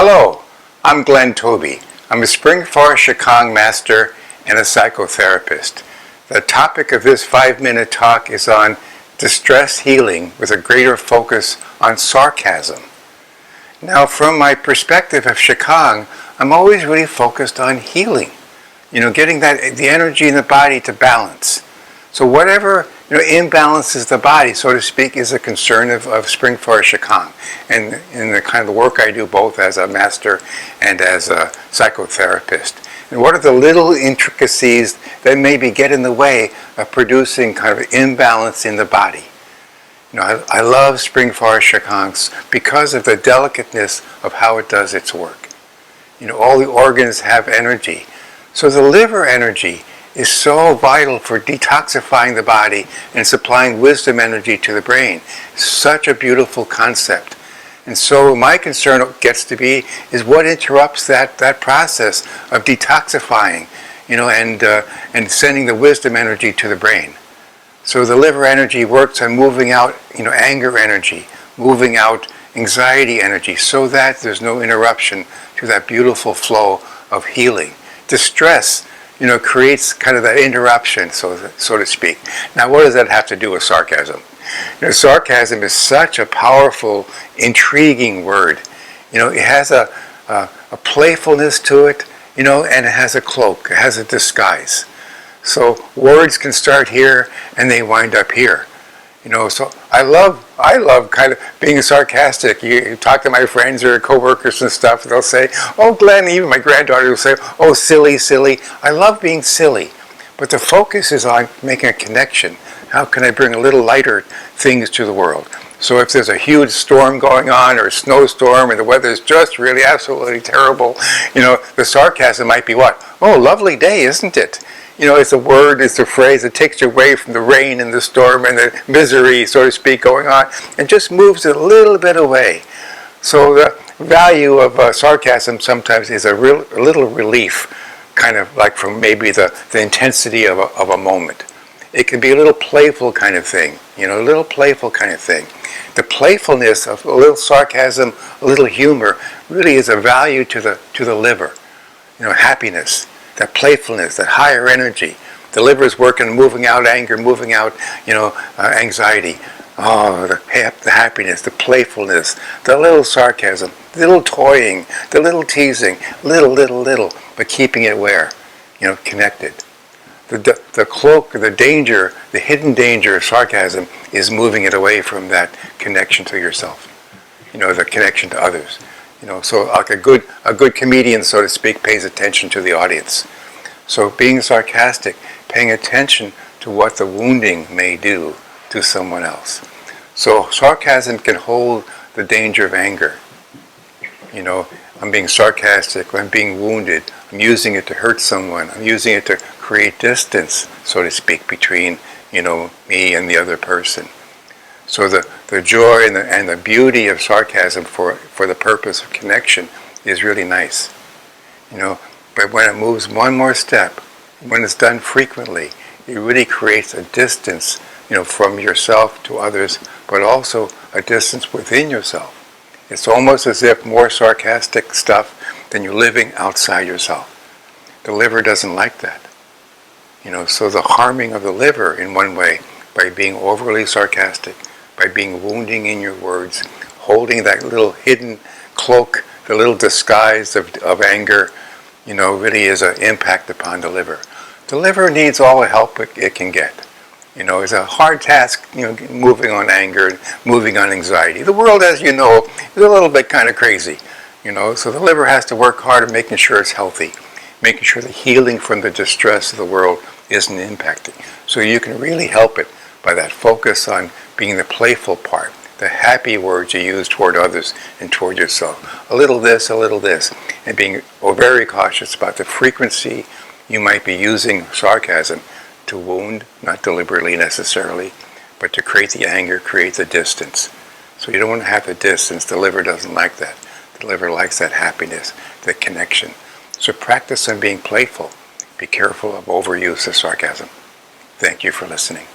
Hello, I'm Glenn Toby. I'm a Spring Forest Shikang master and a psychotherapist. The topic of this 5-minute talk is on distress healing with a greater focus on sarcasm. Now, from my perspective of Shikang, I'm always really focused on healing. Getting the energy in the body to balance. So whatever imbalances the body, so to speak, is a concern of Spring Forest Shikang. And in the kind of work I do both as a master and as a psychotherapist. And what are the little intricacies that maybe get in the way of producing kind of imbalance in the body? I love Spring Forest Shikangs because of the delicateness of how it does its work. All the organs have energy. So the liver energy is so vital for detoxifying the body and supplying wisdom energy to the brain. Such a beautiful concept. And so my concern gets to be is what interrupts that process of detoxifying, and sending the wisdom energy to the brain. So the liver energy works on moving out, anger energy, moving out anxiety energy, so that there's no interruption to that beautiful flow of healing. Distress, creates kind of that interruption, so to speak. Now, what does that have to do with sarcasm? Sarcasm is such a powerful, intriguing word. It has a playfulness to it, and it has a cloak, it has a disguise. So words can start here and they wind up here. So I love kind of being sarcastic. You talk to my friends or coworkers and stuff, they'll say, "Oh, Glenn," even my granddaughter will say, "Oh, silly, silly." I love being silly, but the focus is on making a connection. How can I bring a little lighter things to the world? So if there's a huge storm going on or a snowstorm and the weather is just really absolutely terrible, the sarcasm might be what? "Oh, lovely day, isn't it?" It's a word, it's a phrase that takes you away from the rain and the storm and the misery, so to speak, going on, and just moves it a little bit away. So the value of sarcasm sometimes is a little relief, kind of like from maybe the intensity of a moment. It can be a little playful kind of thing, a little playful kind of thing. The playfulness of a little sarcasm, a little humor, really is a value to the liver. Happiness. That playfulness, that higher energy. The liver is working, moving out anger, moving out, anxiety. Oh, the happiness, the playfulness, the little sarcasm, the little toying, the little teasing, little, but keeping it where? Connected. The cloak, the danger, the hidden danger of sarcasm is moving it away from that connection to yourself. The connection to others. So like a good comedian, so to speak, pays attention to the audience. So being sarcastic, paying attention to what the wounding may do to someone else. So sarcasm can hold the danger of anger. I'm being sarcastic, I'm being wounded, I'm using it to hurt someone, I'm using it to create distance, so to speak, between, me and the other person. So the joy and the beauty of sarcasm for the purpose of connection is really nice. But when it moves one more step, when it's done frequently, it really creates a distance, from yourself to others, but also a distance within yourself. It's almost as if more sarcastic stuff than you're living outside yourself. The liver doesn't like that. So the harming of the liver in one way, by being overly sarcastic, by being wounding in your words, holding that little hidden cloak, the little disguise of anger, really is an impact upon the liver. The liver needs all the help it can get. It's a hard task, moving on anger, moving on anxiety. The world, as you know, is a little bit kind of crazy, so the liver has to work hard at making sure it's healthy, making sure the healing from the distress of the world isn't impacting. So you can really help it by that focus on being the playful part, the happy words you use toward others and toward yourself. A little this, and being very cautious about the frequency you might be using sarcasm to wound, not deliberately necessarily, but to create the anger, create the distance. So you don't want to have the distance. The liver doesn't like that. The liver likes that happiness, that connection. So practice on being playful. Be careful of overuse of sarcasm. Thank you for listening.